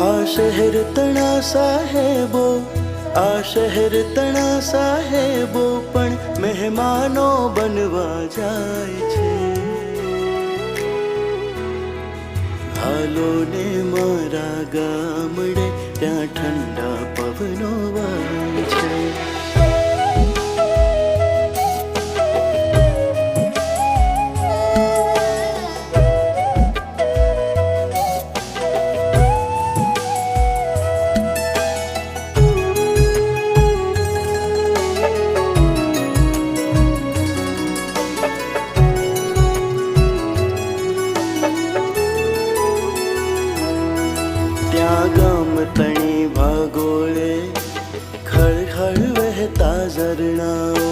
આ શહેર તણા સાહેબો, આ શહેર તણા સાહેબો પણ મહેમાનો બનવા જાય છે. હાલો ને મારા ગામડે, ત્યાં ઠંડા પવનો વાય છે. ત્યાં ગામ તણી ભાગોળે ખળખળ વહેતા ઝરણાઓ,